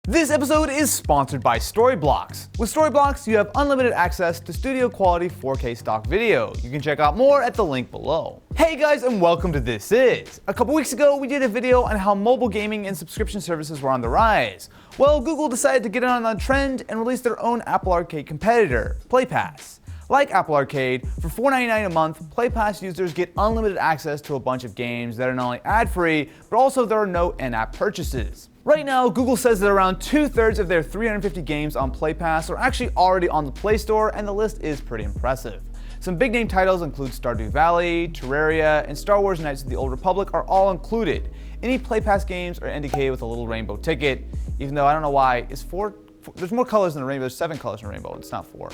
This episode is sponsored by Storyblocks. With Storyblocks, you have unlimited access to studio quality 4K stock video. You can check out more at the link below. Hey guys, and welcome to This Is. A couple weeks ago, we did a video on how mobile gaming and subscription services were on the rise. Well, Google decided to get in on the trend and release their own Apple Arcade competitor, Play Pass. Like Apple Arcade, for $4.99 a month, Play Pass users get unlimited access to a bunch of games that are not only ad-free, but also there are no in-app purchases. Right now, Google says that around 2/3 of their 350 games on Play Pass are actually already on the Play Store, and the list is pretty impressive. Some big name titles include Stardew Valley, Terraria, and Star Wars Knights of the Old Republic are all included. Any Play Pass games are indicated with a little rainbow ticket, even though I don't know why. There's more colors in the rainbow, there's 7 colors in the rainbow, it's not 4.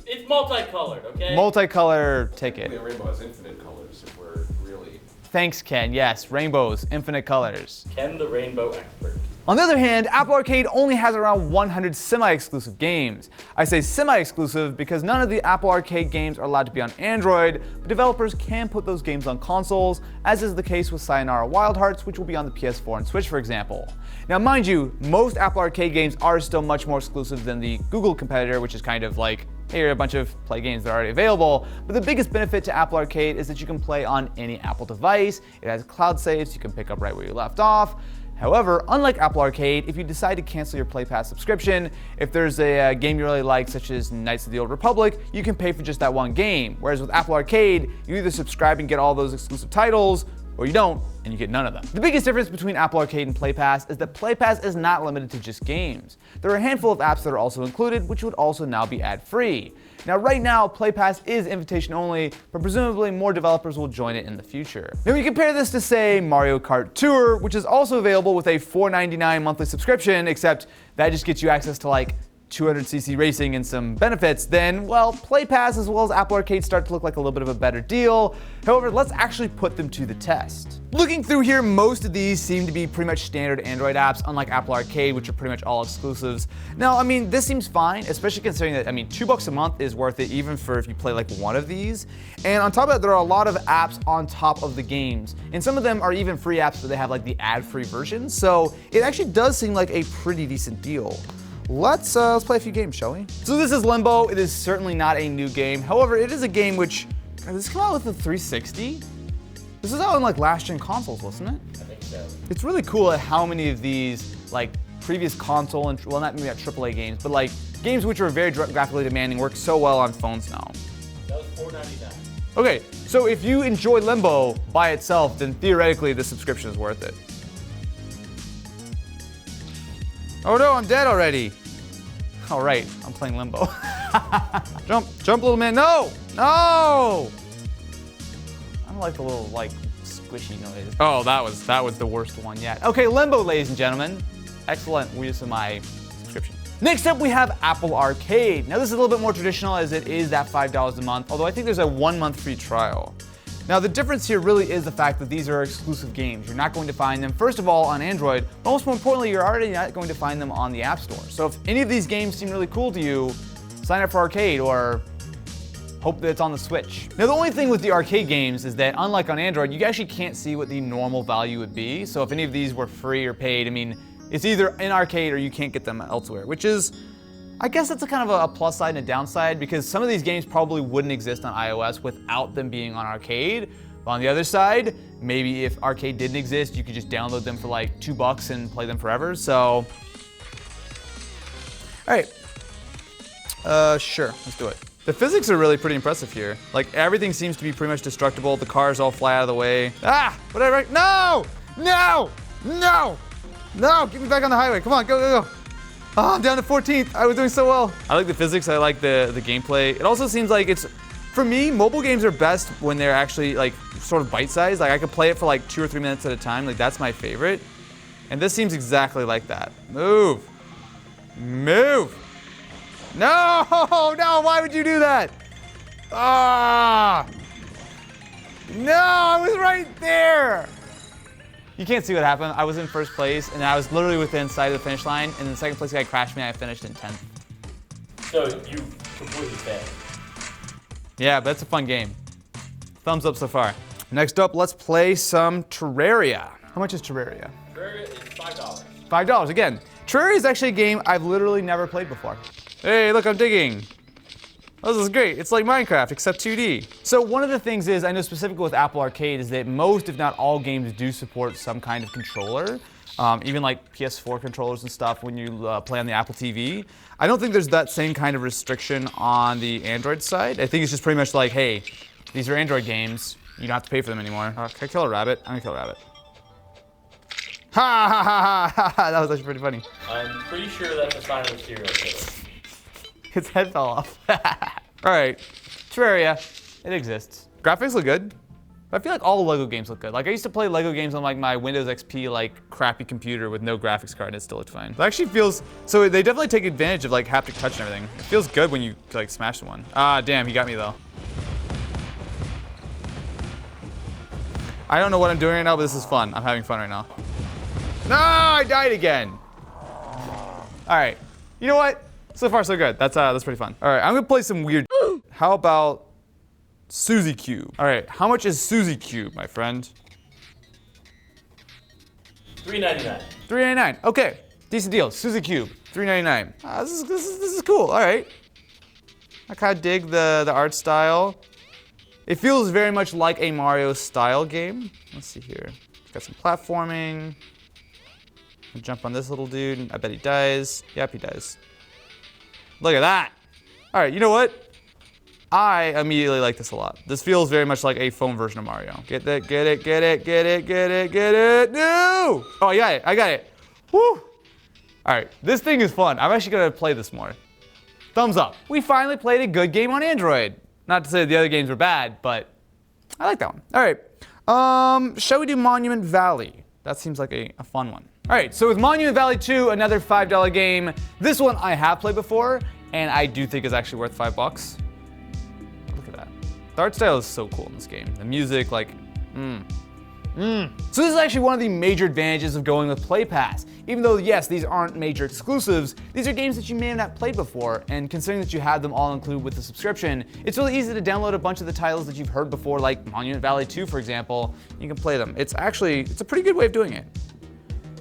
It's multicolored, okay? Multicolor ticket. The rainbow has infinite colors if we're really... Thanks, Ken. Yes, rainbows, infinite colors. Ken the rainbow expert. On the other hand, Apple Arcade only has around 100 semi-exclusive games. I say semi-exclusive because none of the Apple Arcade games are allowed to be on Android, but developers can put those games on consoles, as is the case with Sayonara Wild Hearts, which will be on the PS4 and Switch, for example. Now, mind you, most Apple Arcade games are still much more exclusive than the Google competitor, which is kind of like, here are a bunch of Play games that are already available, but the biggest benefit to Apple Arcade is that you can play on any Apple device. It has cloud saves, you can pick up right where you left off. However, unlike Apple Arcade, if you decide to cancel your Play Pass subscription, if there's a game you really like, such as Knights of the Old Republic, you can pay for just that one game. Whereas with Apple Arcade, you either subscribe and get all those exclusive titles, or you don't, and you get none of them. The biggest difference between Apple Arcade and Play Pass is that Play Pass is not limited to just games. There are a handful of apps that are also included, which would also now be ad-free. Now, right now, Play Pass is invitation only, but presumably more developers will join it in the future. Now, we compare this to, say, Mario Kart Tour, which is also available with a $4.99 monthly subscription, except that just gets you access to like 200cc racing and some benefits, then, well, Play Pass as well as Apple Arcade start to look like a little bit of a better deal. However, let's actually put them to the test. Looking through here, most of these seem to be pretty much standard Android apps, unlike Apple Arcade, which are pretty much all exclusives. Now, I mean, this seems fine, especially considering that, I mean, $2 a month is worth it even for if you play like one of these. And on top of that, there are a lot of apps on top of the games. And some of them are even free apps, but they have like the ad-free version. So it actually does seem like a pretty decent deal. Let's play a few games, shall we? So this is Limbo. It is certainly not a new game. However, it is a game which, did this come out with the 360? This is out on like last gen consoles, wasn't it? I think so. It's really cool at how many of these like previous console and, well, not maybe not AAA games, but like games which are very graphically demanding work so well on phones now. That was $4.99. Okay, so if you enjoy Limbo by itself, then theoretically the subscription is worth it. Oh no, I'm dead already. All right, I'm playing Limbo. Jump, little man, no! No! I don't like the little, like, squishy noise. Oh, that was the worst one yet. Okay, Limbo, ladies and gentlemen. Excellent use of my subscription. Next up, we have Apple Arcade. Now, this is a little bit more traditional as it is that $5 a month, although I think there's a 1-month free trial. Now, the difference here really is the fact that these are exclusive games. You're not going to find them, first of all, on Android, but most importantly, you're already not going to find them on the App Store. So if any of these games seem really cool to you, sign up for Arcade or hope that it's on the Switch. Now, the only thing with the arcade games is that, unlike on Android, you actually can't see what the normal value would be. So if any of these were free or paid, I mean, it's either in Arcade or you can't get them elsewhere, which is, I guess that's a kind of a plus side and a downside, because some of these games probably wouldn't exist on iOS without them being on Arcade. But on the other side, maybe if Arcade didn't exist, you could just download them for like $2 and play them forever. So, all right, sure, let's do it. The physics are really pretty impressive here. Like, everything seems to be pretty much destructible. The cars all fly out of the way. Ah, whatever. No, no, no, no! Get me back on the highway. Come on, go. Oh, I'm down to 14th. I was doing so well. I like the physics. I like the gameplay. It also seems like it's, for me, mobile games are best when they're actually like sort of bite-sized. Like I could play it for like 2 or 3 minutes at a time. Like that's my favorite. And this seems exactly like that. Move. No, why would you do that? Ah. No, I was right there. You can't see what happened. I was in first place, and I was literally within sight of the finish line, and then the second place guy crashed me, and I finished in 10th. So you completely failed. Yeah, but it's a fun game. Thumbs up so far. Next up, let's play some Terraria. How much is Terraria? Terraria is $5. $5, again. Terraria is actually a game I've literally never played before. Hey, look, I'm digging. Oh, this is great. It's like Minecraft, except 2D. So one of the things is, I know specifically with Apple Arcade, is that most, if not all games do support some kind of controller. Even like PS4 controllers and stuff when you play on the Apple TV. I don't think there's that same kind of restriction on the Android side. I think it's just pretty much like, hey, these are Android games. You don't have to pay for them anymore. Can I kill a rabbit? I'm gonna kill a rabbit. Ha ha ha ha ha! That was actually pretty funny. I'm pretty sure that's a sign of a serial killer. His head fell off. All right, Terraria, it exists. Graphics look good. I feel like all the Lego games look good. Like I used to play Lego games on like my Windows XP like crappy computer with no graphics card and it still looked fine. It actually feels, so they definitely take advantage of like haptic touch and everything. It feels good when you like smash someone. Ah, damn, he got me though. I don't know what I'm doing right now, but this is fun. I'm having fun right now. No, I died again. All right, you know what? So far so good. That's pretty fun. All right, I'm gonna play some weird. How about Suzy Cube? All right, how much is Suzy Cube, my friend? $3.99. $3.99. Okay, decent deal. Suzy Cube, $3.99. This is cool. All right. I kind of dig the art style. It feels very much like a Mario style game. Let's see here. Got some platforming. I'll jump on this little dude. I bet he dies. Yep, he dies. Look at that. All right, you know what? I immediately like this a lot. This feels very much like a phone version of Mario. Get that, get it, get it, get it, get it, get it. No! Oh, I got it, I got it. Woo! All right, this thing is fun. I'm actually gonna play this more. Thumbs up. We finally played a good game on Android. Not to say the other games were bad, but I like that one. All right, shall we do Monument Valley? That seems like a fun one. All right, so with Monument Valley 2, another $5 game. This one I have played before, and I do think is actually worth $5. The art style is so cool in this game. The music, like, So this is actually one of the major advantages of going with Play Pass. Even though, yes, these aren't major exclusives, these are games that you may have not played before, and considering that you have them all included with the subscription, it's really easy to download a bunch of the titles that you've heard before, like Monument Valley 2, for example. You can play them. It's a pretty good way of doing it.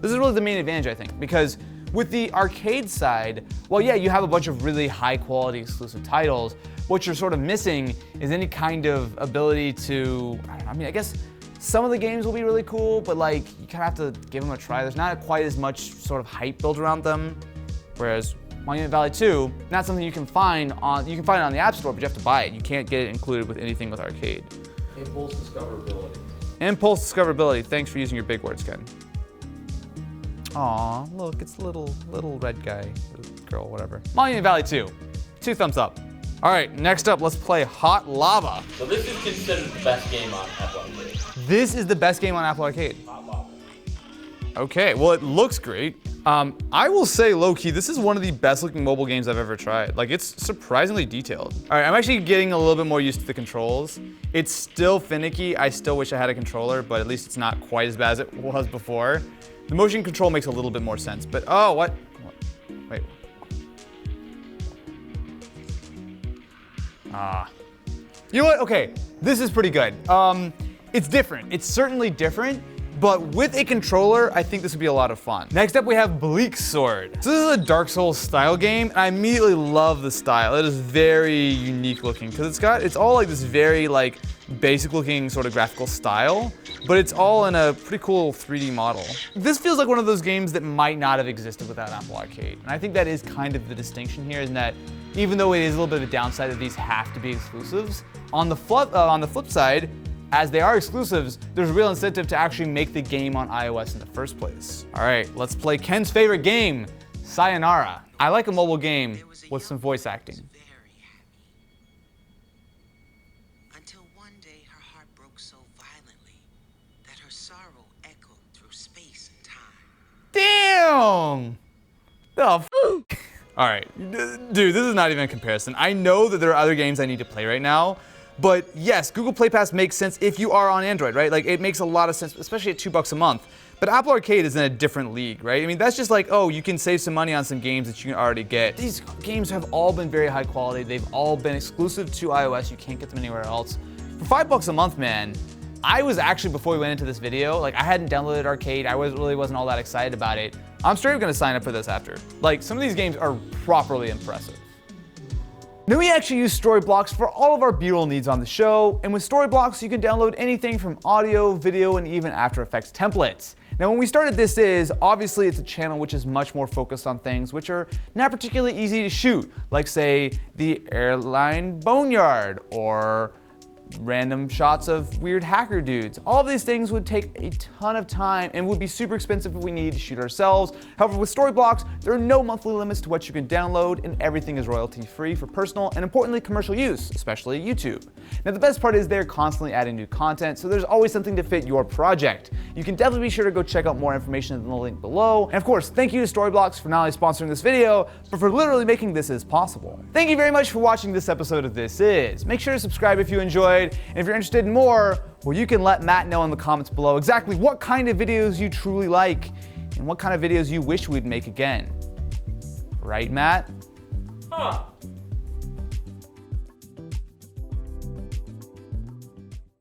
This is really the main advantage, I think, because with the arcade side, well, yeah, you have a bunch of really high-quality exclusive titles. What you're sort of missing is any kind of ability to, I guess some of the games will be really cool, but like you kind of have to give them a try. There's not quite as much sort of hype built around them. Whereas Monument Valley 2, not something you can find it on the App Store, but you have to buy it. You can't get it included with anything with arcade. Impulse discoverability. Impulse discoverability. Thanks for using your big words, Ken. Aw, look, it's little red guy, girl, whatever. Monument Valley 2, 2 thumbs up. All right, next up, let's play Hot Lava. So this is considered the best game on Apple Arcade. This is the best game on Apple Arcade. Hot Lava. Okay, well, it looks great. I will say, low-key, this is one of the best-looking mobile games I've ever tried. Like, it's surprisingly detailed. All right, I'm actually getting a little bit more used to the controls. It's still finicky. I still wish I had a controller, but at least it's not quite as bad as it was before. The motion control makes a little bit more sense, but oh, what? Wait. You know what? Okay, this is pretty good. It's different. It's certainly different, but with a controller, I think this would be a lot of fun. Next up, we have Bleak Sword. So this is a Dark Souls style game, and I immediately love the style. It is very unique looking because it's all like this very like basic looking sort of graphical style, but it's all in a pretty cool 3D model. This feels like one of those games that might not have existed without Apple Arcade, and I think that is kind of the distinction here, is that even though it is a little bit of a downside that these have to be exclusives, on the flip side, as they are exclusives, there's a real incentive to actually make the game on iOS in the first place. All right, let's play Ken's favorite game, Sayonara. I like a mobile game with some voice acting. Until one day her heart broke so violently that her sorrow echoed through space and time. Damn! The f***? All right, dude, this is not even a comparison. I know that there are other games I need to play right now, but yes, Google Play Pass makes sense if you are on Android, right? Like, it makes a lot of sense, especially at $2 a month. But Apple Arcade is in a different league, right? I mean, that's just like, oh, you can save some money on some games that you can already get. These games have all been very high quality. They've all been exclusive to iOS. You can't get them anywhere else. For $5 a month, man, I was actually, before we went into this video, like I hadn't downloaded Arcade. I really wasn't all that excited about it. I'm straight up gonna sign up for this after. Like, some of these games are properly impressive. Now we actually use Storyblocks for all of our B-roll needs on the show, and with Storyblocks you can download anything from audio, video, and even After Effects templates. Now when we started obviously it's a channel which is much more focused on things which are not particularly easy to shoot, like say the airline boneyard or random shots of weird hacker dudes. All of these things would take a ton of time and would be super expensive if we needed to shoot ourselves. However, with Storyblocks, there are no monthly limits to what you can download, and everything is royalty free for personal and importantly commercial use, especially YouTube. Now the best part is they're constantly adding new content, so there's always something to fit your project. You can definitely be sure to go check out more information in the link below. And of course, thank you to Storyblocks for not only sponsoring this video, but for literally making this as possible. Thank you very much for watching this episode of This Is. Make sure to subscribe if you enjoyed. And if you're interested in more, well, you can let Matt know in the comments below exactly what kind of videos you truly like and what kind of videos you wish we'd make again. Right, Matt? Huh.